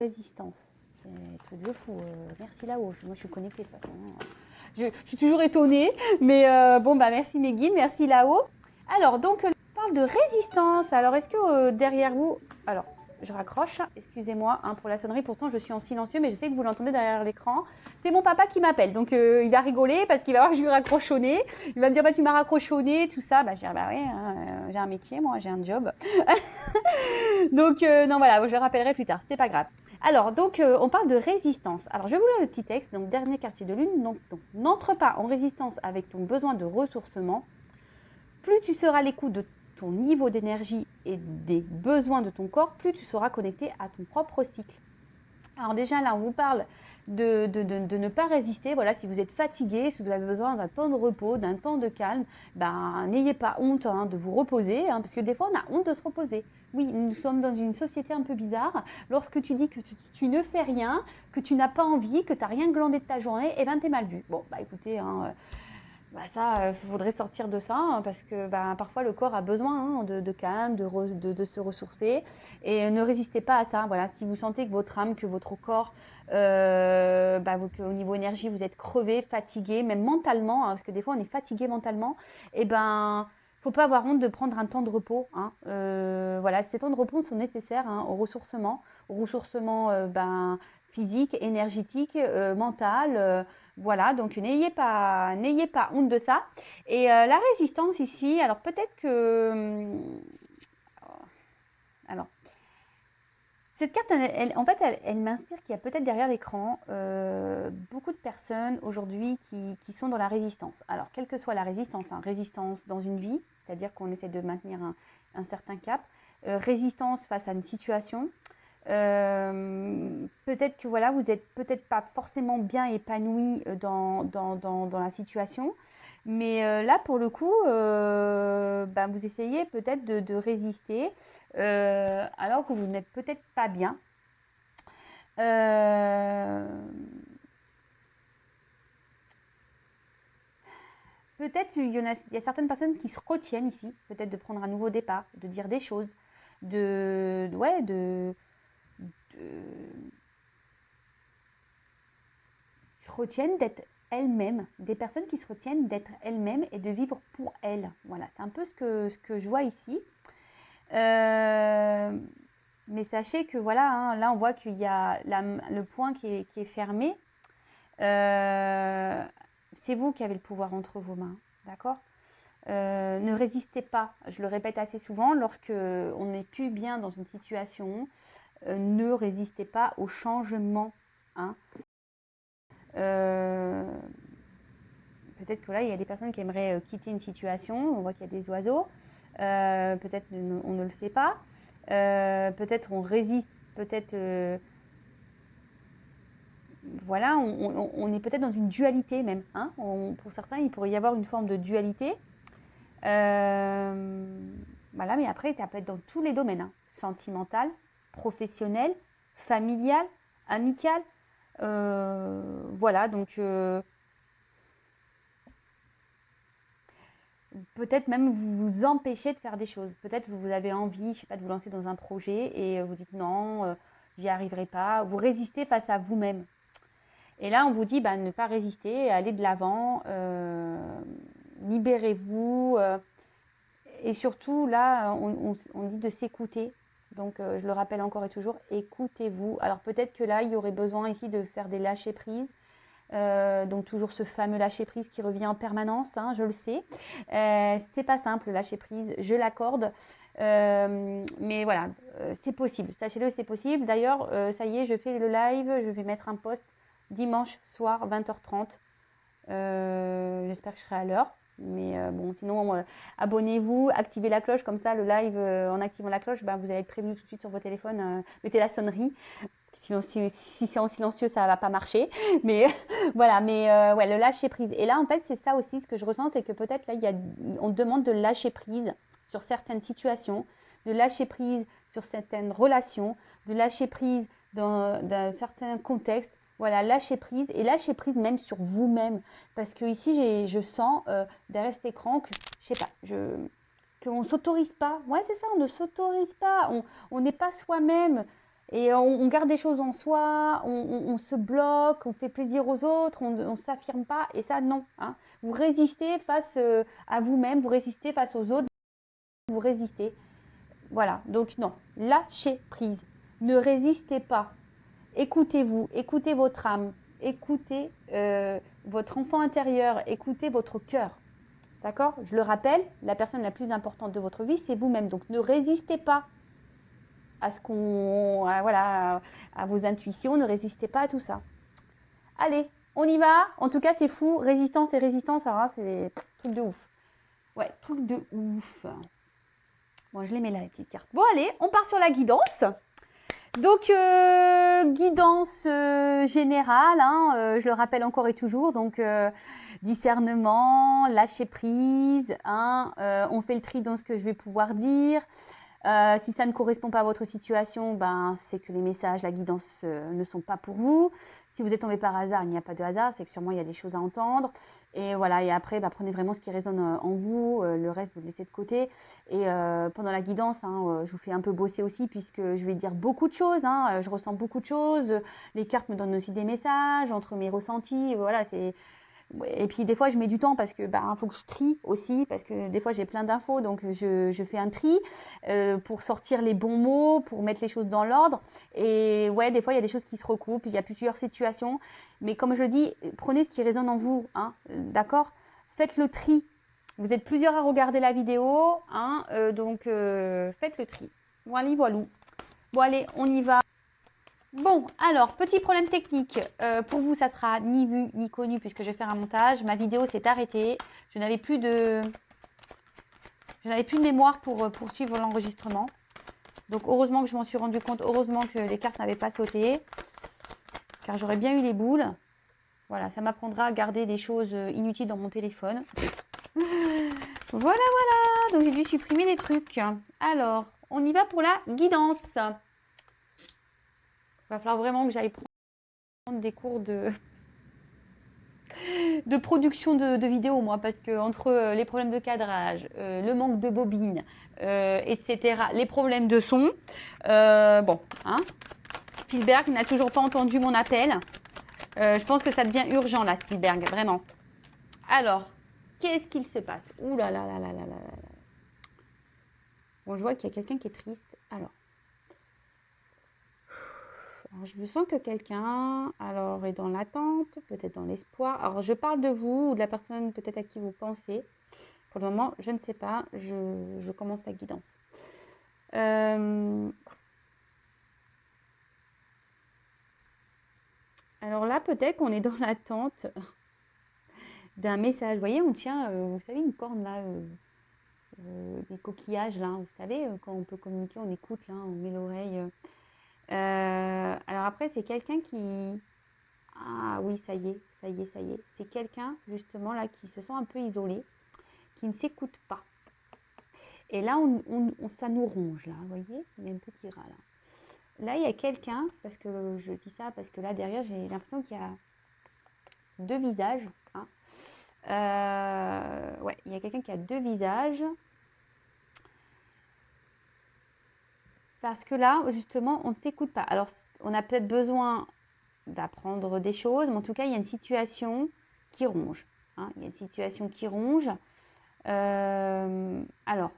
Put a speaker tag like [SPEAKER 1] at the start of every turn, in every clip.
[SPEAKER 1] Résistance. C'est un truc de fou. Merci là-haut. Moi, je suis connectée de toute façon. Je suis toujours étonnée. Mais bon, bah merci mes guides. Merci là-haut. Alors, donc, on parle de résistance. Alors, est-ce que derrière vous... Alors, je raccroche. Excusez-moi pour la sonnerie. Pourtant, je suis en silencieux, mais je sais que vous l'entendez derrière l'écran. C'est mon papa qui m'appelle. Donc, il va rigoler parce qu'il va voir que je lui raccroche au nez. Il va me dire, bah, tu m'as raccroché au nez, tout ça. Bah, je vais dire, bah oui, j'ai un métier, moi, j'ai un job. Donc, non, voilà, je le rappellerai plus tard. C'est pas grave. Alors, donc, on parle de résistance. Alors, je vais vous lire le petit texte. Donc, dernier quartier de lune. Donc, n'entre pas en résistance avec ton besoin de ressourcement. Plus tu seras à l'écoute de ton niveau d'énergie et des besoins de ton corps, plus tu seras connecté à ton propre cycle. Alors déjà là, on vous parle de ne pas résister. Voilà, si vous êtes fatigué, si vous avez besoin d'un temps de repos, d'un temps de calme, ben, n'ayez pas honte de vous reposer, parce que des fois, on a honte de se reposer. Oui, nous sommes dans une société un peu bizarre. Lorsque tu dis que tu ne fais rien, que tu n'as pas envie, que tu n'as rien glandé de ta journée, eh ben, t'es mal vu. Bon, bah écoutez, bah ça, faudrait sortir de ça parce que bah, parfois le corps a besoin de calme, de se ressourcer et ne résistez pas à ça. Voilà, si vous sentez que votre âme, que votre corps, qu'au niveau énergie vous êtes crevé, fatigué, même mentalement, parce que des fois on est fatigué mentalement, et ben faut pas avoir honte de prendre un temps de repos. Voilà, ces temps de repos sont nécessaires au ressourcement physique, énergétique, mental. Voilà, donc n'ayez pas honte de ça. Et la résistance ici, alors peut-être que... Alors, cette carte, en fait, elle m'inspire qu'il y a peut-être derrière l'écran beaucoup de personnes aujourd'hui qui sont dans la résistance. Alors, quelle que soit la résistance, résistance dans une vie, c'est-à-dire qu'on essaie de maintenir un certain cap, résistance face à une situation, peut-être que voilà, vous n'êtes peut-être pas forcément bien épanoui dans la situation, mais là pour le coup, vous essayez peut-être de résister alors que vous n'êtes peut-être pas bien. Peut-être il y a certaines personnes qui se retiennent ici, peut-être de prendre un nouveau départ, de dire des choses, de se retiennent d'être elles-mêmes, des personnes qui se retiennent d'être elles-mêmes et de vivre pour elles. Voilà, c'est un peu ce que je vois ici. Mais sachez que voilà, là on voit qu'il y a le point qui est fermé. C'est vous qui avez le pouvoir entre vos mains, d'accord ? Ne résistez pas, je le répète assez souvent, lorsque on n'est plus bien dans une situation, ne résistez pas au changement. Peut-être que là, il y a des personnes qui aimeraient quitter une situation. On voit qu'il y a des oiseaux. Peut-être on ne le fait pas. Peut-être on résiste. Peut-être, voilà, on est peut-être dans une dualité même. Pour certains, il pourrait y avoir une forme de dualité. Voilà, mais après, ça peut être dans tous les domaines. Sentimental, professionnel, familial, amical. Voilà, donc... peut-être même vous vous empêchez de faire des choses. Peut-être vous avez envie, je sais pas, de vous lancer dans un projet et vous dites non, j'y arriverai pas. Vous résistez face à vous-même. Et là, on vous dit ne pas résister, aller de l'avant, libérez-vous. Et surtout, là, on dit de s'écouter. Donc, je le rappelle encore et toujours, écoutez-vous. Alors, peut-être que là, il y aurait besoin ici de faire des lâcher-prises. Donc toujours ce fameux lâcher prise qui revient en permanence, je le sais. C'est pas simple le lâcher prise, je l'accorde. Mais voilà, c'est possible. Sachez-le, c'est possible. D'ailleurs, ça y est, je fais le live. Je vais mettre un post dimanche soir 20h30. J'espère que je serai à l'heure. Mais bon, sinon, abonnez-vous, activez la cloche. Comme ça, le live, en activant la cloche, vous allez être prévenu tout de suite sur vos téléphones. Mettez la sonnerie. Sinon, si c'est en silencieux, ça va pas marcher. Mais voilà, mais ouais, le lâcher prise. Et là, en fait, c'est ça aussi ce que je ressens, c'est que peut-être là, on demande de lâcher prise sur certaines situations, de lâcher prise sur certaines relations, de lâcher prise dans certain contexte. Voilà, lâcher prise et lâcher prise même sur vous-même. Parce que ici, je sens derrière cet écran que, je sais pas, qu'on ne s'autorise pas. Ouais, c'est ça, on ne s'autorise pas. On n'est pas soi-même. Et on garde des choses en soi, on se bloque, on fait plaisir aux autres, on ne s'affirme pas. Et ça, non. Hein. Vous résistez face à vous-même, vous résistez face aux autres, vous résistez. Voilà, donc non, lâchez prise. Ne résistez pas. Écoutez-vous, écoutez votre âme, écoutez votre enfant intérieur, écoutez votre cœur. D'accord? Je le rappelle, la personne la plus importante de votre vie, c'est vous-même. Donc ne résistez pas à voilà, à vos intuitions, ne résistez pas à tout ça. Allez, on y va. En tout cas, c'est fou. Résistance et résistance, alors là, c'est des trucs de ouf. Ouais, trucs de ouf. Bon, je les mets là, les petites cartes. Bon, allez, on part sur la guidance. Donc, guidance générale, hein, je le rappelle encore et toujours, donc discernement, lâcher prise, hein, on fait le tri dans ce que je vais pouvoir dire. Si ça ne correspond pas à votre situation, ben, c'est que les messages, la guidance ne sont pas pour vous. Si vous êtes tombé par hasard, il n'y a pas de hasard, c'est que sûrement il y a des choses à entendre. Et voilà, et après, prenez vraiment ce qui résonne en vous, le reste, vous le laissez de côté. Et pendant la guidance, hein, je vous fais un peu bosser aussi, puisque je vais dire beaucoup de choses, hein, je ressens beaucoup de choses. Les cartes me donnent aussi des messages entre mes ressentis, voilà, c'est... Et puis des fois je mets du temps parce que faut que je trie aussi, parce que des fois j'ai plein d'infos, donc je fais un tri pour sortir les bons mots, pour mettre les choses dans l'ordre. Et ouais, des fois il y a des choses qui se recoupent, il y a plusieurs situations, mais comme je dis, prenez ce qui résonne en vous, hein, d'accord? Faites le tri. Vous êtes plusieurs à regarder la vidéo, hein, donc faites le tri. Voilà, voilà. Bon allez, on y va. Bon, alors, petit problème technique. Pour vous, ça sera ni vu ni connu puisque je vais faire un montage. Ma vidéo s'est arrêtée. Je n'avais plus de mémoire pour poursuivre l'enregistrement. Donc, heureusement que je m'en suis rendu compte. Heureusement que les cartes n'avaient pas sauté. Car j'aurais bien eu les boules. Voilà, ça m'apprendra à garder des choses inutiles dans mon téléphone. Voilà, voilà. Donc, j'ai dû supprimer des trucs. Alors, on y va pour la guidance. Il va falloir vraiment que j'aille prendre des cours de production de vidéos, moi, parce que entre les problèmes de cadrage, le manque de bobines, etc., les problèmes de son, bon, hein, Spielberg n'a toujours pas entendu mon appel. Je pense que ça devient urgent, là, Spielberg, vraiment. Alors, qu'est-ce qu'il se passe? Ouh là là là là là là là. Bon, je vois qu'il y a quelqu'un qui est triste. Alors, je sens que quelqu'un est dans l'attente, peut-être dans l'espoir. Alors, je parle de vous ou de la personne peut-être à qui vous pensez. Pour le moment, je ne sais pas. Je commence la guidance. Alors là, peut-être qu'on est dans l'attente d'un message. Vous voyez, on tient, vous savez, une corne là, des coquillages là. Vous savez, quand on peut communiquer, on écoute là, on met l'oreille. Alors après, c'est quelqu'un qui... Ah oui, ça y est, ça y est, ça y est. C'est quelqu'un justement là qui se sent un peu isolé, qui ne s'écoute pas. Et là, ça nous ronge là, vous voyez, il y a un petit rat là. Là, il y a quelqu'un, parce que je dis ça, parce que là derrière, j'ai l'impression qu'il y a deux visages. Hein. Ouais, il y a quelqu'un qui a deux visages. Parce que là, justement, on ne s'écoute pas. Alors, on a peut-être besoin d'apprendre des choses, mais en tout cas, il y a une situation qui ronge. Hein. Il y a une situation qui ronge. Alors,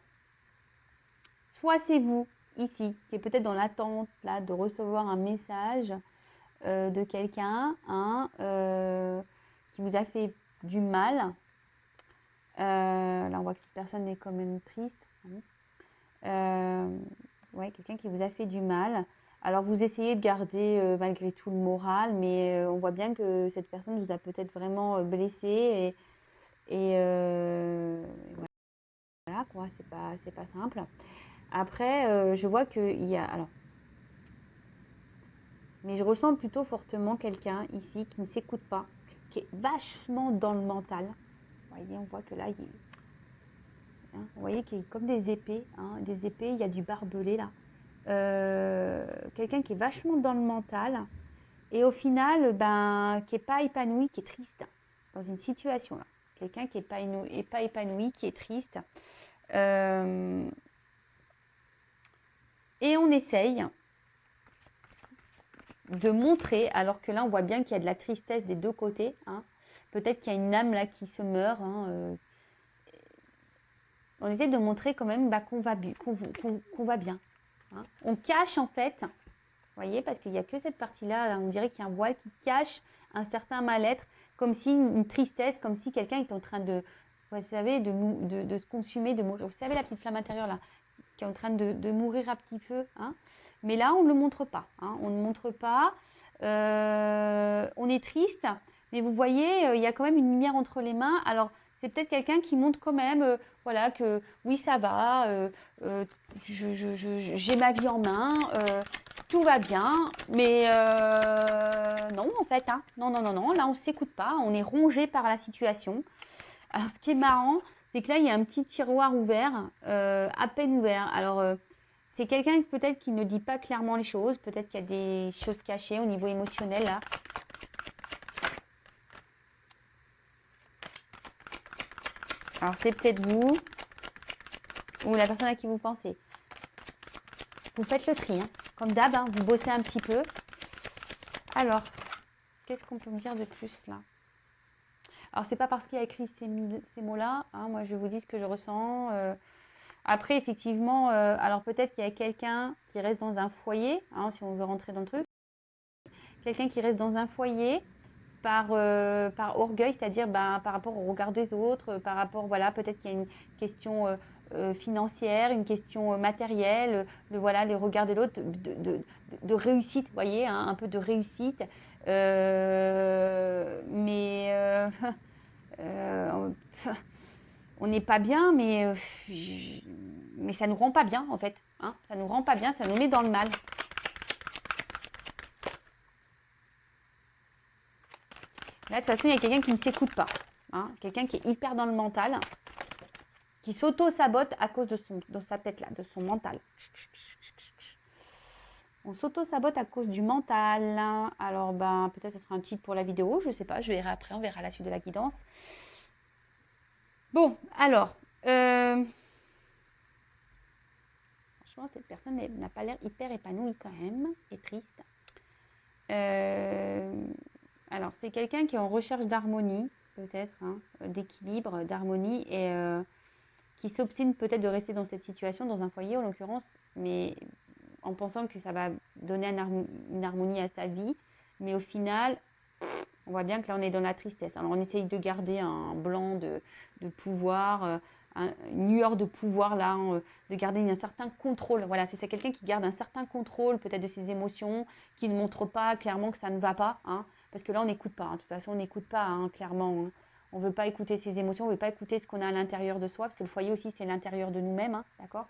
[SPEAKER 1] soit c'est vous, ici, qui est peut-être dans l'attente là, de recevoir un message de quelqu'un hein, qui vous a fait du mal. Là, on voit que cette personne est quand même triste. Ouais, quelqu'un qui vous a fait du mal. Alors, vous essayez de garder malgré tout le moral, mais on voit bien que cette personne vous a peut-être vraiment blessé. Et voilà, quoi, c'est pas simple. Après, je vois qu'il y a... Alors, mais je ressens plutôt fortement quelqu'un ici qui ne s'écoute pas, qui est vachement dans le mental. Vous voyez, on voit que là, hein, vous voyez qu'il y a comme des épées. Hein, des épées, il y a du barbelé là. Quelqu'un qui est vachement dans le mental et au final, qui n'est pas épanoui, qui est triste dans une situation là. Quelqu'un qui n'est pas épanoui, qui est triste. Et on essaye de montrer, alors que là, on voit bien qu'il y a de la tristesse des deux côtés. Hein. Peut-être qu'il y a une âme là qui se meurt. Hein, on essaie de montrer quand même qu'on va bien. Hein. On cache en fait, vous voyez, parce qu'il n'y a que cette partie-là, là, on dirait qu'il y a un voile qui cache un certain mal-être, comme si une tristesse, comme si quelqu'un était en train de, vous savez, de se consumer, de mourir. Vous savez, la petite flamme intérieure là, qui est en train de mourir un petit peu. Hein. Mais là, on ne le montre pas. Hein. On ne montre pas. On est triste, mais vous voyez, il y a quand même une lumière entre les mains. Alors, c'est peut-être quelqu'un qui montre quand même, voilà, que oui, ça va, j'ai ma vie en main, tout va bien, mais non, en fait, hein, non, là, on ne s'écoute pas, on est rongé par la situation. Alors, ce qui est marrant, c'est que là, il y a un petit tiroir ouvert, à peine ouvert. Alors, c'est quelqu'un peut-être qui ne dit pas clairement les choses, peut-être qu'il y a des choses cachées au niveau émotionnel, là. Alors, c'est peut-être vous ou la personne à qui vous pensez. Vous faites le tri, hein. Comme d'hab, hein, vous bossez un petit peu. Alors, qu'est-ce qu'on peut me dire de plus, là? Alors, c'est pas parce qu'il y a écrit ces mots-là. Hein, moi, je vous dis ce que je ressens. Après, effectivement, alors peut-être qu'il y a quelqu'un qui reste dans un foyer, hein, si on veut rentrer dans le truc. Quelqu'un qui reste dans un foyer par orgueil, c'est-à-dire par rapport au regard des autres, par rapport, voilà, peut-être qu'il y a une question financière, une question matérielle, voilà, les regards de l'autre, de réussite, vous voyez, hein, un peu de réussite. Mais on n'est pas bien, mais ça ne nous rend pas bien, en fait. Hein, ça ne nous rend pas bien, ça nous met dans le mal. Là, de toute façon, il y a quelqu'un qui ne s'écoute pas. Hein, quelqu'un qui est hyper dans le mental, qui s'auto-sabote à cause de sa tête-là, de son mental. On s'auto-sabote à cause du mental. Alors, peut-être que ce sera un titre pour la vidéo, je ne sais pas, je verrai après, on verra la suite de la guidance. Bon, alors, franchement, cette personne n'a pas l'air hyper épanouie quand même, et triste. Alors, c'est quelqu'un qui est en recherche d'harmonie, peut-être, hein, d'équilibre, d'harmonie, et qui s'obstine peut-être de rester dans cette situation, dans un foyer en l'occurrence, mais en pensant que ça va donner une harmonie à sa vie. Mais au final, on voit bien que là, on est dans la tristesse. Alors, on essaye de garder un blanc de pouvoir, une lueur de pouvoir, là, de garder un certain contrôle. Voilà, c'est quelqu'un qui garde un certain contrôle, peut-être de ses émotions, qui ne montre pas clairement que ça ne va pas. Hein, parce que là, on n'écoute pas. Hein. De toute façon, on n'écoute pas, hein, clairement. Hein. On ne veut pas écouter ses émotions, on ne veut pas écouter ce qu'on a à l'intérieur de soi, parce que le foyer aussi, c'est l'intérieur de nous-mêmes, hein, d'accord.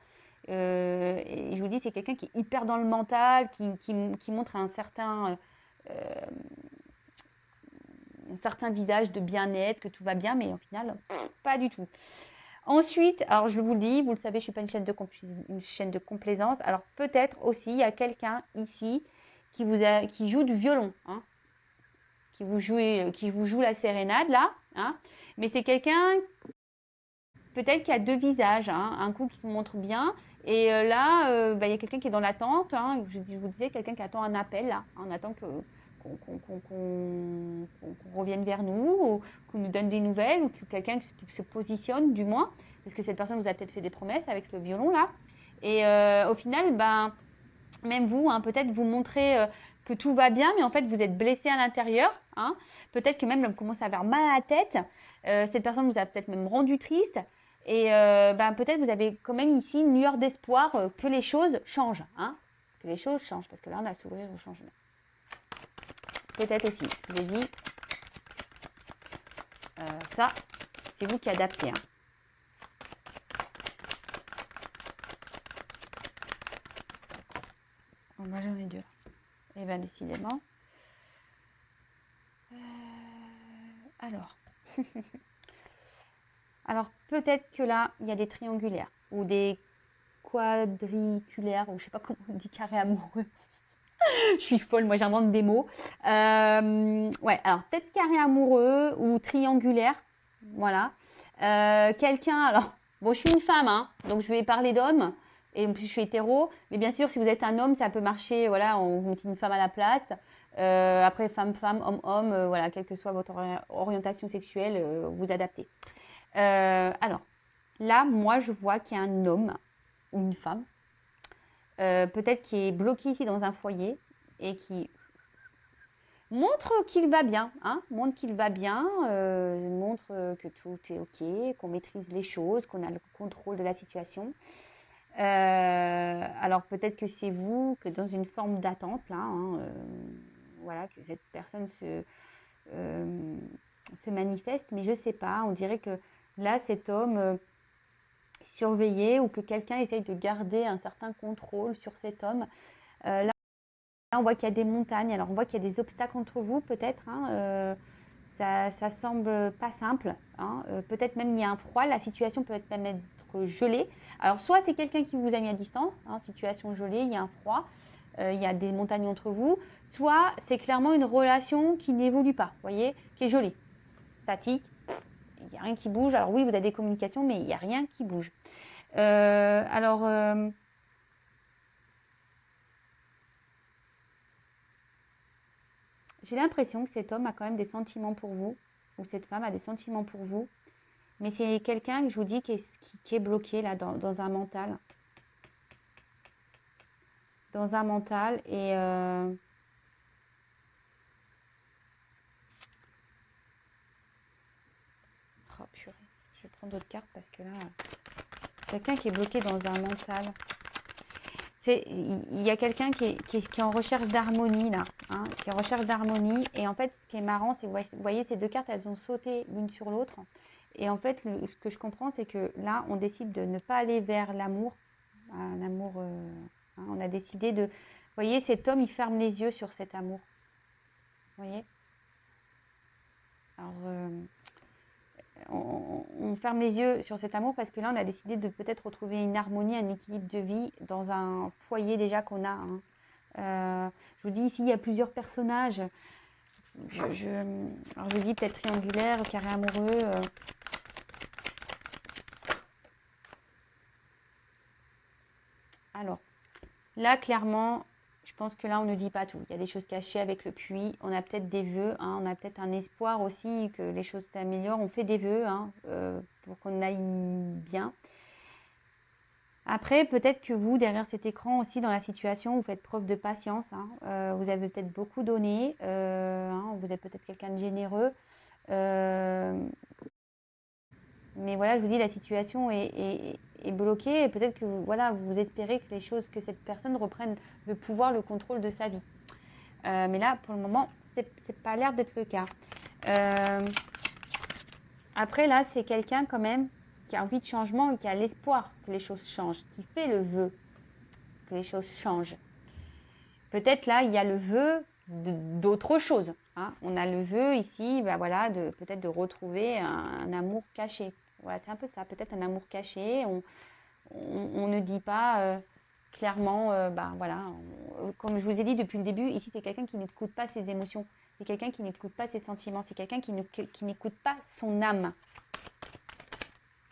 [SPEAKER 1] Et je vous dis, c'est quelqu'un qui est hyper dans le mental, qui montre un certain visage de bien-être, que tout va bien, mais au final, pas du tout. Ensuite, alors je vous le dis, vous le savez, je ne suis pas une chaîne de complaisance. Alors peut-être aussi, il y a quelqu'un ici qui joue du violon, hein, qui vous joue la sérénade là, hein, mais c'est quelqu'un peut-être qui a deux visages, hein, un coup qui se montre bien, et là, il y a quelqu'un qui est dans l'attente, hein, je vous disais, quelqu'un qui attend un appel là, on attend qu'on revienne vers nous, ou qu'on nous donne des nouvelles, ou que quelqu'un qui se positionne du moins, parce que cette personne vous a peut-être fait des promesses avec ce violon là, et au final, même vous, hein, peut-être vous montrez que tout va bien, mais en fait vous êtes blessé à l'intérieur, hein, peut-être que même vous commencez à avoir mal à la tête, cette personne vous a peut-être même rendu triste, et peut-être vous avez quand même ici une lueur d'espoir que les choses changent, hein, que les choses changent, parce que là on a s'ouvrir au changement. Peut-être aussi, je vous ai dit, ça, c'est vous qui adaptez. Hein. Bon, moi j'en ai deux. Et bien décidément. Alors. Alors peut-être que là, il y a des triangulaires ou des quadriculaires, ou je sais pas comment on dit, carré amoureux. Je suis folle, moi j'invente des mots. Ouais, alors peut-être carré amoureux ou triangulaire. Voilà. Quelqu'un, alors, bon, je suis une femme, hein, donc je vais parler d'homme. Et en plus, je suis hétéro. Mais bien sûr, si vous êtes un homme, ça peut marcher. Voilà, on vous met une femme à la place. Après, femme-femme, homme-homme, voilà, quelle que soit votre orientation sexuelle, vous adaptez. Alors, là, moi, je vois qu'il y a un homme ou une femme, peut-être qui est bloqué ici dans un foyer et qui montre qu'il va bien, hein, montre qu'il va bien, montre que tout est ok, qu'on maîtrise les choses, qu'on a le contrôle de la situation. Alors peut-être que c'est vous, que dans une forme d'attente, là, hein, voilà, que cette personne se manifeste, mais je sais pas, on dirait que là, cet homme surveillé ou que quelqu'un essaye de garder un certain contrôle sur cet homme. Là, on voit qu'il y a des montagnes, alors on voit qu'il y a des obstacles entre vous peut-être, hein, ça semble pas simple, hein, peut-être même il y a un froid, la situation peut même être gelée. Alors soit c'est quelqu'un qui vous a mis à distance, hein, situation gelée, il y a un froid, il y a des montagnes entre vous, soit c'est clairement une relation qui n'évolue pas, vous voyez, qui est gelée, statique, il n'y a rien qui bouge. Alors oui, vous avez des communications, mais il n'y a rien qui bouge. J'ai l'impression que cet homme a quand même des sentiments pour vous, ou cette femme a des sentiments pour vous, mais c'est quelqu'un que je vous dis qui est bloqué là dans un mental. Dans un mental et oh purée, je vais prendre d'autres cartes parce que là, quelqu'un qui est bloqué dans un mental. Il y a quelqu'un qui est en recherche d'harmonie là, hein, qui est en recherche d'harmonie. Et en fait, ce qui est marrant, c'est que vous voyez ces deux cartes, elles ont sauté l'une sur l'autre. Et en fait, ce que je comprends, c'est que là, on décide de ne pas aller vers l'amour, un amour. Hein, on a décidé de. Vous voyez, cet homme, il ferme les yeux sur cet amour. Vous voyez. Alors, on ferme les yeux sur cet amour parce que là, on a décidé de peut-être retrouver une harmonie, un équilibre de vie dans un foyer déjà qu'on a. Hein. Je vous dis ici, il y a plusieurs personnages. Alors je dis peut-être triangulaire, carré amoureux. Alors, là, clairement, je pense que là, on ne dit pas tout. Il y a des choses cachées avec le puits. On a peut-être des vœux. Hein, on a peut-être un espoir aussi que les choses s'améliorent. On fait des vœux hein, pour qu'on aille bien. Après, peut-être que vous, derrière cet écran aussi, dans la situation, vous faites preuve de patience. Hein, vous avez peut-être beaucoup donné. Hein, vous êtes peut-être quelqu'un de généreux. Mais voilà, je vous dis, la situation est bloquée. Et peut-être que voilà, vous espérez que les choses, que cette personne reprenne le pouvoir, le contrôle de sa vie. Mais là, pour le moment, c'est pas l'air d'être le cas. Après, là, c'est quelqu'un quand même qui a envie de changement et qui a l'espoir que les choses changent, qui fait le vœu que les choses changent. Peut-être là, il y a le vœu d'autre chose. Hein. On a le vœu ici, ben voilà, peut-être de retrouver un amour caché. Voilà, c'est un peu ça, peut-être un amour caché. On ne dit pas clairement, ben voilà, comme je vous ai dit depuis le début, ici c'est quelqu'un qui n'écoute pas ses émotions, c'est quelqu'un qui n'écoute pas ses sentiments, c'est quelqu'un qui n'écoute pas son âme.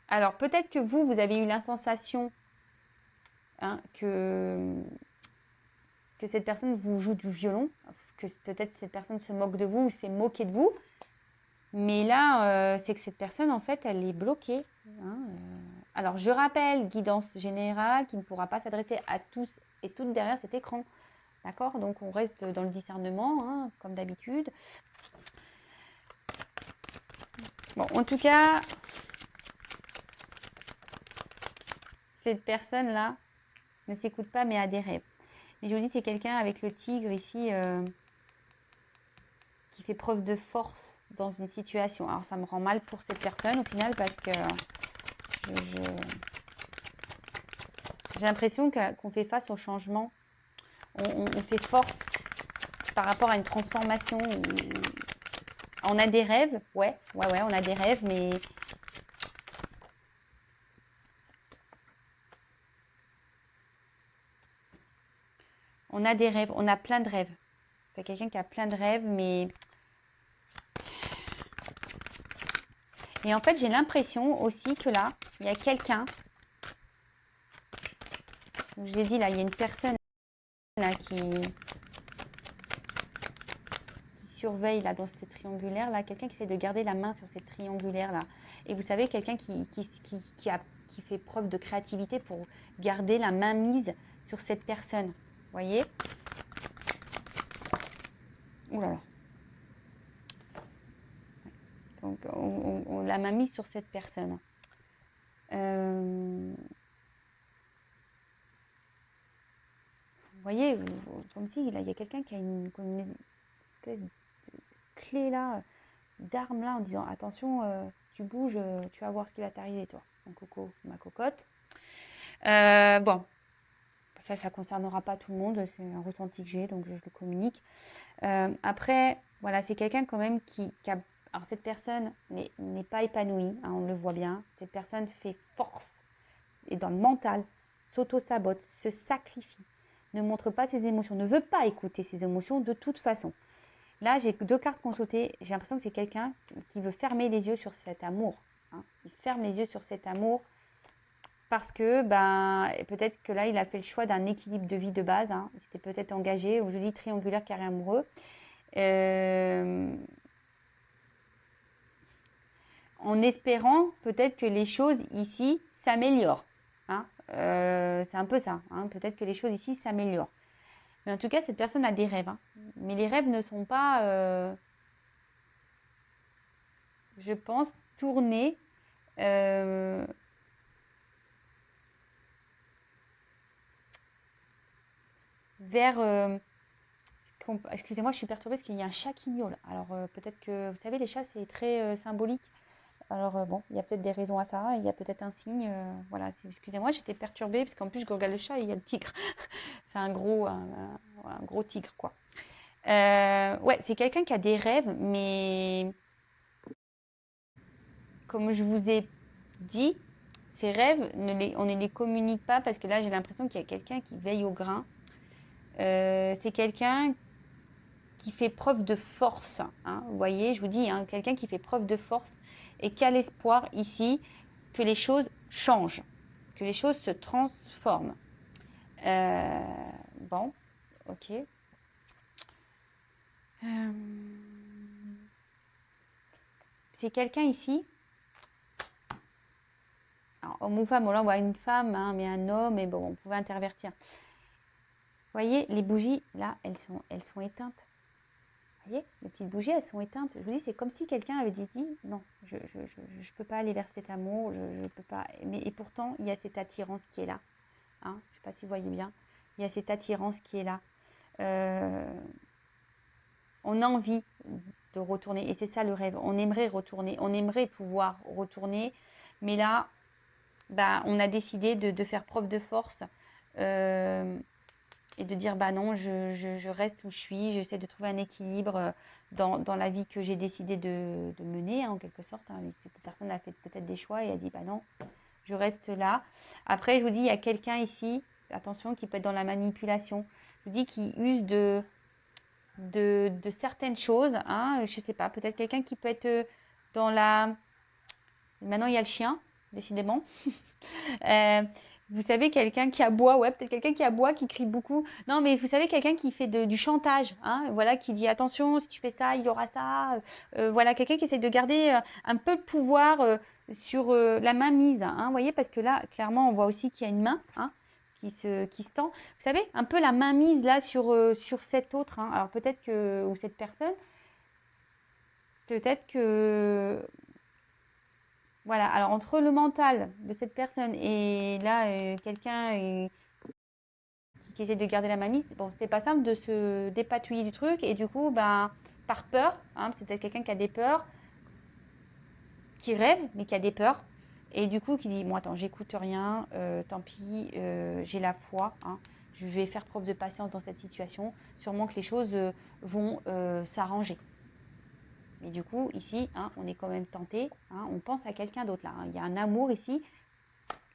[SPEAKER 1] Alors peut-être que vous avez eu la sensation hein, que cette personne vous joue du violon, que peut-être cette personne se moque de vous ou s'est moquée de vous. Mais là, c'est que cette personne, en fait, elle est bloquée. Hein, Alors, je rappelle, guidance générale qui ne pourra pas s'adresser à tous et toutes derrière cet écran. D'accord? Donc, on reste dans le discernement, hein, comme d'habitude. Bon, en tout cas, cette personne-là ne s'écoute pas, mais a des rêves. Mais je vous dis, c'est quelqu'un avec le tigre ici qui fait preuve de force dans une situation. Alors, ça me rend mal pour cette personne au final parce que j'ai l'impression qu'on fait face au changement. On fait force par rapport à une transformation. On a des rêves, ouais, on a des rêves, mais on a des rêves, on a plein de rêves. C'est quelqu'un qui a plein de rêves, mais et en fait, j'ai l'impression aussi que là, il y a quelqu'un je l'ai dit, là, il y a une personne là, qui surveille là, dans ce triangulaire, là, quelqu'un qui essaie de garder la main sur cette triangulaire là. Et vous savez, quelqu'un qui fait preuve de créativité pour garder la main mise sur cette personne. Vous voyez? Ouh là là. Donc, on la main mise sur cette personne. Vous voyez, comme si là, il y a quelqu'un qui a une espèce de clé là, d'arme là, en disant attention, si tu bouges, tu vas voir ce qui va t'arriver, toi, mon coco, ma cocotte. Bon, ça ne concernera pas tout le monde, c'est un ressenti que j'ai, donc je le communique. Après, voilà, c'est quelqu'un quand même qui a... Alors, cette personne n'est pas épanouie, hein, on le voit bien. Cette personne fait force, et dans le mental, s'auto-sabote, se sacrifie, ne montre pas ses émotions, ne veut pas écouter ses émotions de toute façon. Là, j'ai 2 cartes consultées. J'ai l'impression que c'est quelqu'un qui veut fermer les yeux sur cet amour. Hein. Il ferme les yeux sur cet amour parce que peut-être que là, il a fait le choix d'un équilibre de vie de base. Hein. Il s'était peut-être engagé, ou je dis triangulaire, carré amoureux. En espérant peut-être que les choses ici s'améliorent. Hein. C'est un peu ça. Hein. Peut-être que les choses ici s'améliorent. Mais en tout cas, cette personne a des rêves. Hein. Mais les rêves ne sont pas, je pense, tournés vers... excusez-moi, je suis perturbée parce qu'il y a un chat qui miaule. Alors peut-être que, vous savez, les chats, c'est très symbolique. Alors bon, il y a peut-être des raisons à ça, il y a peut-être un signe. Voilà, excusez-moi, j'étais perturbée parce qu'en plus, je regarde le chat et il y a le tigre. C'est un gros tigre, quoi. Ouais, c'est quelqu'un qui a des rêves, mais comme je vous ai dit, ces rêves, on ne les communique pas parce que là, j'ai l'impression qu'il y a quelqu'un qui veille au grain. C'est quelqu'un qui fait preuve de force. Hein. Vous voyez, je vous dis, hein, quelqu'un qui fait preuve de force et qui a l'espoir ici que les choses changent, que les choses se transforment. Bon, ok. C'est quelqu'un ici. Alors, homme ou femme, là on voit une femme, hein, mais un homme, et bon, on pouvait intervertir. Vous voyez, les bougies, là, elles sont éteintes. Vous voyez, les petites bougies, elles sont éteintes. Je vous dis, c'est comme si quelqu'un avait dit, non, je peux pas aller vers cet amour, je peux pas. Et pourtant, il y a cette attirance qui est là. Hein, je sais pas si vous voyez bien. Il y a cette attirance qui est là. On a envie de retourner, et c'est ça le rêve. On aimerait retourner, on aimerait pouvoir retourner, mais là, on a décidé de faire preuve de force. Et de dire non, je reste où je suis, j'essaie de trouver un équilibre dans la vie que j'ai décidé de mener, hein, en quelque sorte. Hein. Cette personne a fait peut-être des choix et a dit non, je reste là. Après, je vous dis, il y a quelqu'un ici, attention, qui peut être dans la manipulation. Je vous dis qu'il use de certaines choses. Hein, je ne sais pas, peut-être quelqu'un qui peut être dans la... Maintenant, il y a le chien, décidément. Vous savez, quelqu'un qui aboie, ouais, peut-être quelqu'un qui aboie, qui crie beaucoup. Non, mais vous savez, quelqu'un qui fait du chantage, hein, voilà, qui dit attention, si tu fais ça, il y aura ça. Voilà, quelqu'un qui essaie de garder un peu de pouvoir sur la main mise, hein, vous voyez, parce que là, clairement, on voit aussi qu'il y a une main, hein, qui se tend. Vous savez, un peu la main mise là sur cet autre. Hein. Alors peut-être que, ou cette personne, peut-être que... Voilà, alors entre le mental de cette personne et là, quelqu'un qui essaie de garder la mamie, bon, c'est pas simple de se dépatouiller du truc et du coup, par peur, hein, c'est peut-être quelqu'un qui a des peurs, qui rêve, mais qui a des peurs, et du coup, qui dit, bon, attends, j'écoute rien, tant pis, j'ai la foi, hein, je vais faire preuve de patience dans cette situation, sûrement que les choses vont s'arranger. Mais du coup, ici, hein, on est quand même tenté, hein, on pense à quelqu'un d'autre là. Hein. Il y a un amour ici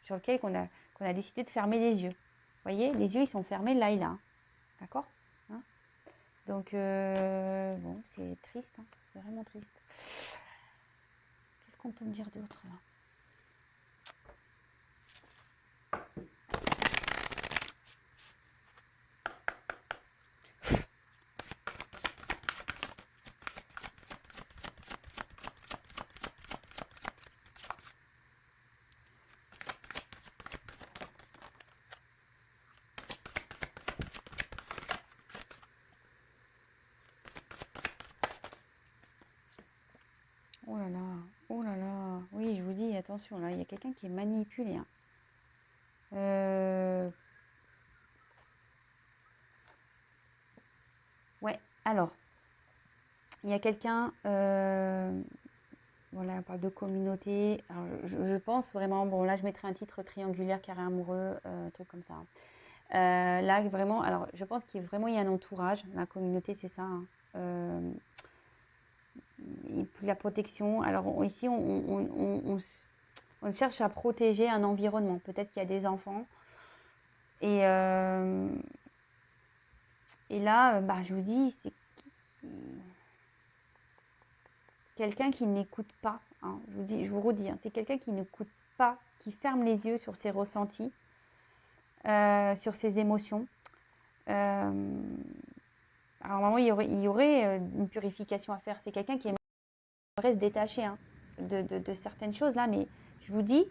[SPEAKER 1] sur lequel qu'on a décidé de fermer les yeux. Vous voyez, les yeux, ils sont fermés là et là. Hein. D'accord, hein. Donc, bon, c'est triste, hein, c'est vraiment triste. Qu'est-ce qu'on peut me dire d'autre là? attention, là, il y a quelqu'un qui est manipulé. Hein. Ouais, alors, il y a quelqu'un, voilà, on parle de communauté. Alors, je pense vraiment, bon, là, je mettrai un titre triangulaire, carré amoureux, truc comme ça. Là, vraiment, alors, je pense qu'il y a un entourage. La communauté, c'est ça. Hein. Et puis la protection. Alors, ici, on cherche à protéger un environnement. Peut-être qu'il y a des enfants. Et là, bah, je vous dis, c'est quelqu'un qui n'écoute pas. Hein. Je vous redis, hein, c'est quelqu'un qui n'écoute pas, qui ferme les yeux sur ses ressentis, sur ses émotions. Alors, normalement, il y aurait une purification à faire. C'est quelqu'un qui aimerait se détacher hein, de certaines choses là, mais je vous dis,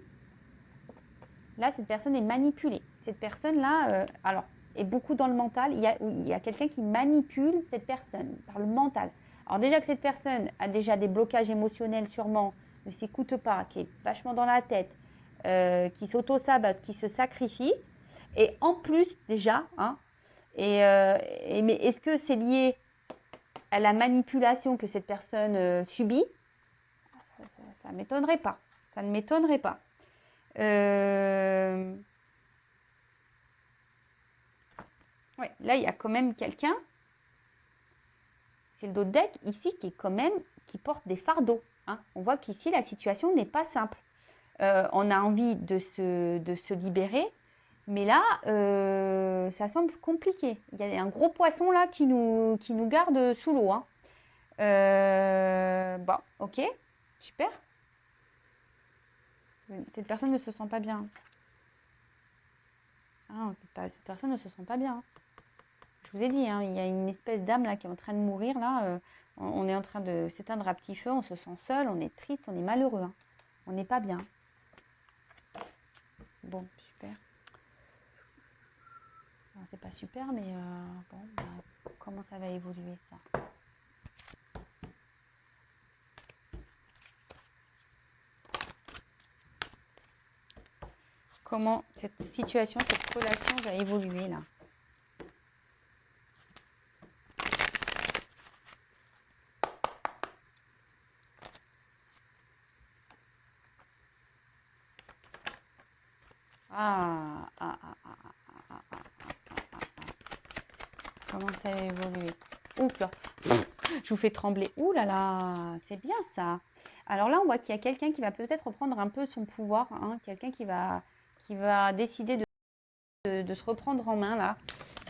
[SPEAKER 1] là, cette personne est manipulée. Cette personne-là, alors, est beaucoup dans le mental. Il y a quelqu'un qui manipule cette personne par le mental. Alors déjà que cette personne a déjà des blocages émotionnels sûrement, ne s'écoute pas, qui est vachement dans la tête, qui s'auto-sabote, qui se sacrifie. Et en plus, déjà, hein, mais est-ce que c'est lié à la manipulation que cette personne subit? Ça ne m'étonnerait pas. Ça ne m'étonnerait pas. Ouais, là, il y a quand même quelqu'un, c'est le dos de deck ici, qui porte des fardeaux. Hein. On voit qu'ici, la situation n'est pas simple. On a envie de se libérer, mais là, ça semble compliqué. Il y a un gros poisson là qui nous garde sous l'eau. Hein. Bon, ok, super. Cette personne ne se sent pas bien. Ah, cette personne ne se sent pas bien. Je vous ai dit, hein, il y a une espèce d'âme là qui est en train de mourir. Là, on est en train de s'éteindre à petit feu. On se sent seul, on est triste, on est malheureux. Hein. On n'est pas bien. Bon, super. C'est pas super, mais bon, bah, comment ça va évoluer ça? Comment cette situation, cette relation va évoluer là? Comment ça va évoluer? Oups là, je vous fais trembler. Ouh là là, c'est bien ça. Alors là, on voit qu'il y a quelqu'un qui va peut-être reprendre un peu son pouvoir, hein, quelqu'un qui va décider de se reprendre en main là.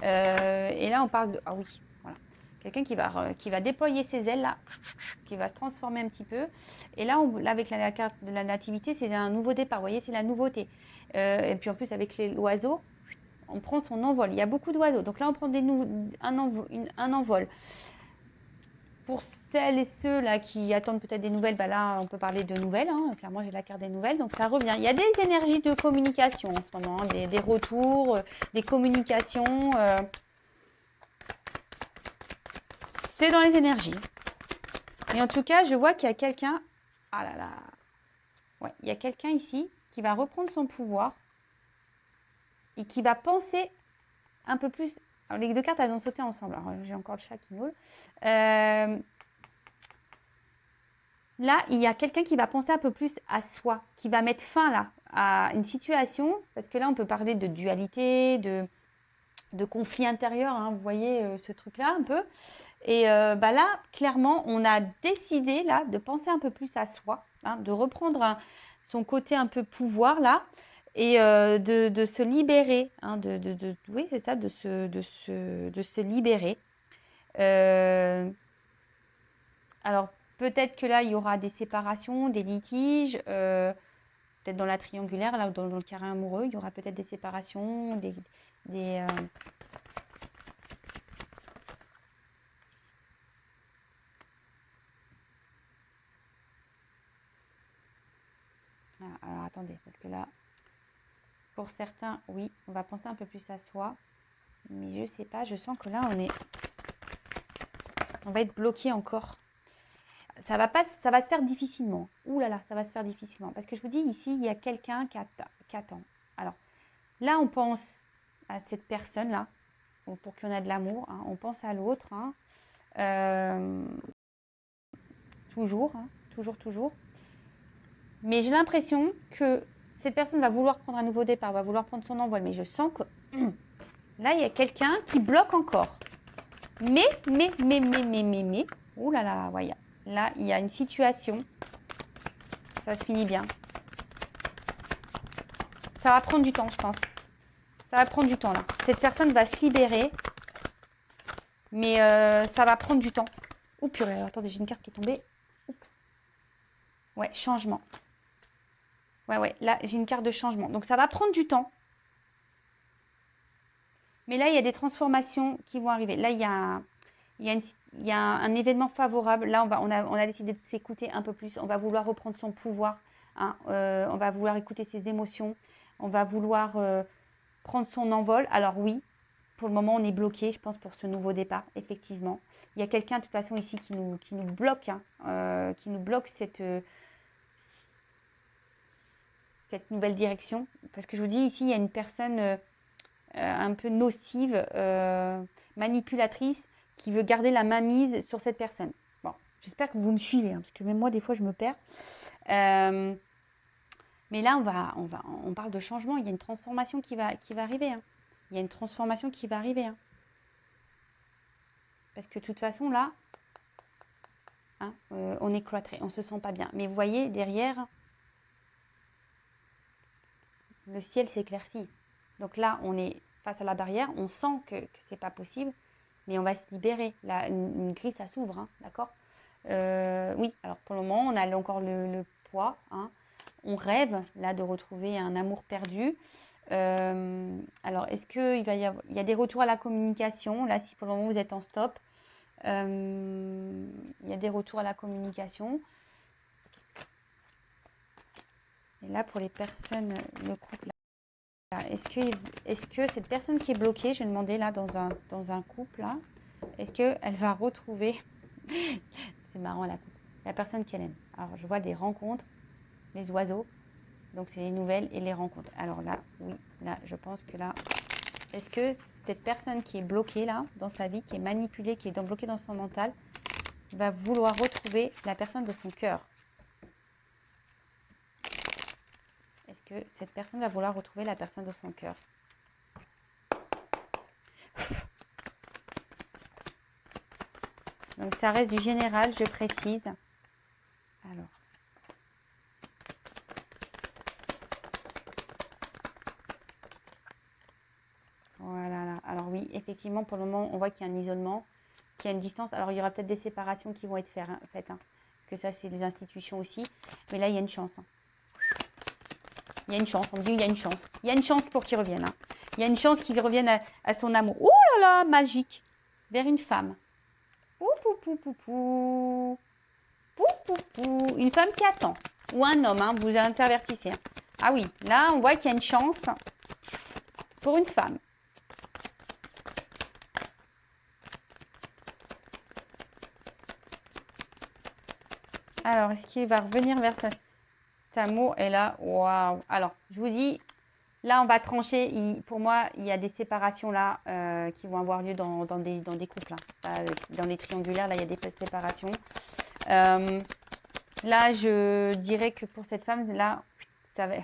[SPEAKER 1] Et là, on parle de... Ah oui, voilà. Quelqu'un qui va déployer ses ailes là, qui va se transformer un petit peu. Et là, là avec la carte de la nativité, c'est un nouveau départ. Vous voyez, c'est la nouveauté. Et puis en plus, avec l'oiseau, on prend son envol. Il y a beaucoup d'oiseaux. Donc là, on prend un envol. Pour celles et ceux là qui attendent peut-être des nouvelles, bah là, on peut parler de nouvelles. Hein. Clairement, j'ai la carte des nouvelles, donc ça revient. Il y a des énergies de communication en ce moment, hein, des retours, des communications. C'est dans les énergies. Et en tout cas, je vois qu'il y a quelqu'un... Ah là là. Ouais, il y a quelqu'un ici qui va reprendre son pouvoir et qui va penser un peu plus... Alors, les deux cartes, elles ont sauté ensemble. Alors, j'ai encore le chat qui miaule. Là, il y a quelqu'un qui va penser un peu plus à soi, qui va mettre fin là à une situation, parce que là, on peut parler de dualité, de conflit intérieur, hein, vous voyez ce truc-là un peu. Et bah là, clairement, on a décidé là de penser un peu plus à soi, hein, de reprendre son côté un peu pouvoir là, et de se libérer, hein, oui, c'est ça, de se libérer. Alors, peut-être que là, il y aura des séparations, des litiges, peut-être dans la triangulaire, là, ou dans le carré amoureux, il y aura peut-être des séparations, Alors, attendez, parce que là, pour certains, oui, on va penser un peu plus à soi, mais je sais pas, je sens que là, on va être bloqué encore. ça va se faire difficilement. Ouh là là, ça va se faire difficilement. Parce que je vous dis, ici, il y a quelqu'un qui attend. Alors, là, on pense à cette personne-là, pour qu'il y en ait de l'amour. Hein. On pense à l'autre. Hein. Toujours, hein, toujours. Mais j'ai l'impression que cette personne va vouloir prendre un nouveau départ, va vouloir prendre son envol. Mais je sens que là, il y a quelqu'un qui bloque encore. Mais, ouh là là, voyez. Là, il y a une situation. Ça se finit bien. Ça va prendre du temps, je pense. Ça va prendre du temps, là. Cette personne va se libérer. Mais ça va prendre du temps. Oh purée, alors, attendez, j'ai une carte qui est tombée. Oups. Ouais, changement. Ouais, là, j'ai une carte de changement. Donc, ça va prendre du temps. Mais là, il y a des transformations qui vont arriver. Là, il y a un événement favorable. Là, on a décidé de s'écouter un peu plus. On va vouloir reprendre son pouvoir. Hein. On va vouloir écouter ses émotions. On va vouloir prendre son envol. Alors oui, pour le moment, on est bloqué, je pense, pour ce nouveau départ, effectivement. Il y a quelqu'un, de toute façon, ici qui nous bloque, hein, qui nous bloque cette nouvelle direction. Parce que je vous dis, ici, il y a une personne un peu nocive, manipulatrice, qui veut garder la main mise sur cette personne. Bon, j'espère que vous me suivez, hein, parce que même moi, des fois, je me perds. Mais là, on parle de changement. Il y a une transformation qui va arriver. Hein. Il y a une transformation qui va arriver. Hein. Parce que de toute façon, là, hein, on est cloîtré, on ne se sent pas bien. Mais vous voyez, derrière, le ciel s'éclaircit. Donc là, on est face à la barrière. On sent que ce n'est pas possible. Mais on va se libérer. Là, une grille, ça s'ouvre, hein, d'accord. Oui, alors pour le moment, on a encore le poids. Hein. On rêve, là, de retrouver un amour perdu. Alors, est-ce qu'il il y a des retours à la communication? Là, si pour le moment, vous êtes en stop, il y a des retours à la communication. Et là, pour les personnes, le couple, est-ce que cette personne qui est bloquée, je vais demander là, dans un couple, là, est-ce qu'elle va retrouver... C'est marrant, la personne qu'elle aime. Alors, je vois des rencontres, les oiseaux. Donc, c'est les nouvelles et les rencontres. Alors là, oui, là, je pense que là... Est-ce que cette personne qui est bloquée, là, dans sa vie, qui est manipulée, qui est bloquée dans son mental, va vouloir retrouver la personne de son cœur? Est-ce que cette personne va vouloir retrouver la personne de son cœur? Donc, ça reste du général, je précise. Alors... Voilà, là. Alors oui, effectivement, pour le moment, on voit qu'il y a un isolement, qu'il y a une distance. Alors, il y aura peut-être des séparations qui vont être faites. Hein, parce que ça, c'est des institutions aussi. Mais là, il y a une chance. Hein. Il y a une chance. On me dit il y a une chance. Il y a une chance pour qu'il revienne. Hein. Il y a une chance qu'il revienne à son amour. Ouh là là, magique. Vers une femme. Pou, pou, pou, pou, pou. Pou, pou, pou. Une femme qui attend. Ou un homme, hein, vous intervertissez. Hein. Ah oui, là, on voit qu'il y a une chance pour une femme. Alors, est-ce qu'il va revenir vers cet amour? Et là, waouh! Alors, je vous dis, là, on va trancher. Pour moi, il y a des séparations là qui vont avoir lieu dans des couples. Hein. Dans des triangulaires, là, il y a des séparations. Là, je dirais que pour cette femme, là, ça va,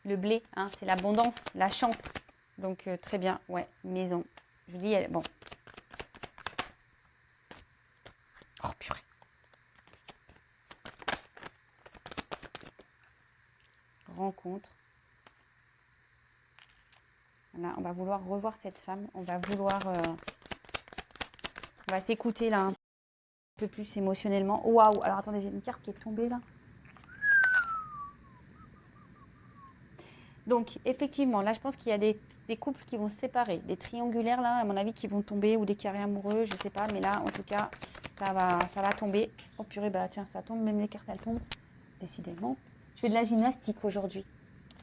[SPEAKER 1] le blé, hein, c'est l'abondance, la chance. Donc, très bien. Ouais, maison. Je vous dis, bon. Oh, purée. Rencontre. Là, on va vouloir revoir cette femme. On va vouloir... on va s'écouter là un peu plus émotionnellement. Waouh! Alors, attendez, j'ai une carte qui est tombée là. Donc, effectivement, là, je pense qu'il y a des couples qui vont se séparer. Des triangulaires, là, à mon avis, qui vont tomber. Ou des carrés amoureux, je sais pas. Mais là, en tout cas, ça va tomber. Oh purée, bah tiens, ça tombe. Même les cartes, elles tombent. Décidément. Je fais de la gymnastique aujourd'hui.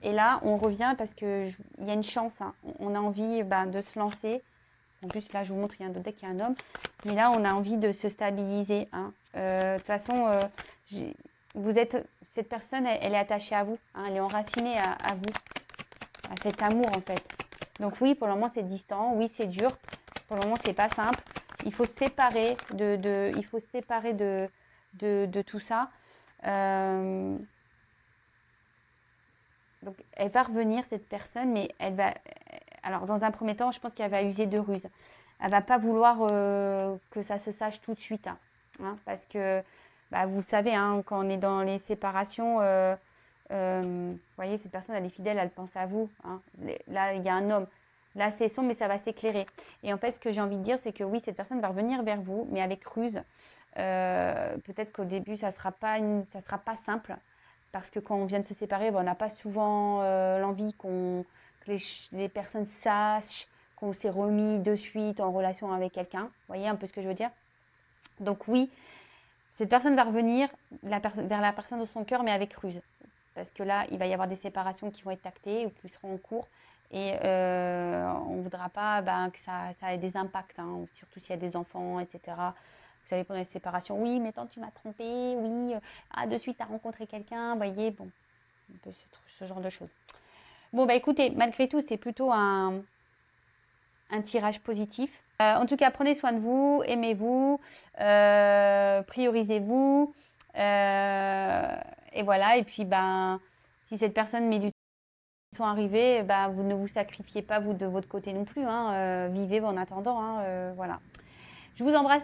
[SPEAKER 1] Et là, on revient parce qu'il y a une chance. Hein. On a envie de se lancer. En plus, là, je vous montre, il y a un autre deck, il y a un homme. Mais là, on a envie de se stabiliser. Hein. De toute façon, cette personne, elle est attachée à vous. Hein, elle est enracinée à vous, à cet amour, en fait. Donc oui, pour le moment, c'est distant. Oui, c'est dur. Pour le moment, c'est pas simple. Il faut se séparer de tout ça. Donc, elle va revenir, cette personne, mais elle va... Alors, dans un premier temps, je pense qu'elle va user de ruse. Elle va pas vouloir que ça se sache tout de suite. Hein, parce que, bah, vous savez, hein, quand on est dans les séparations, vous voyez, cette personne, elle est fidèle, elle pense à vous. Hein. Là, il y a un homme. Là, c'est sombre, mais ça va s'éclairer. Et en fait, ce que j'ai envie de dire, c'est que oui, cette personne va revenir vers vous, mais avec ruse. Peut-être qu'au début, ça sera pas simple. Parce que quand on vient de se séparer, on n'a pas souvent l'envie que les personnes sachent qu'on s'est remis de suite en relation avec quelqu'un. Vous voyez un peu ce que je veux dire? Donc oui, cette personne va revenir vers la personne de son cœur, mais avec ruse. Parce que là, il va y avoir des séparations qui vont être actées ou qui seront en cours. Et on ne voudra pas que ça ait des impacts, hein, surtout s'il y a des enfants, etc. Vous savez, pendant les séparations, oui, mais tant tu m'as trompé, oui, de suite, tu as rencontré quelqu'un, vous voyez, bon, un peu ce genre de choses. Bon, bah écoutez, malgré tout, c'est plutôt un tirage positif. En tout cas, prenez soin de vous, aimez-vous, priorisez-vous. Et voilà, et puis, si cette personne met du sont arrivés, vous ne vous sacrifiez pas vous de votre côté non plus. Hein, vivez en attendant. Hein, voilà. Je vous embrasse.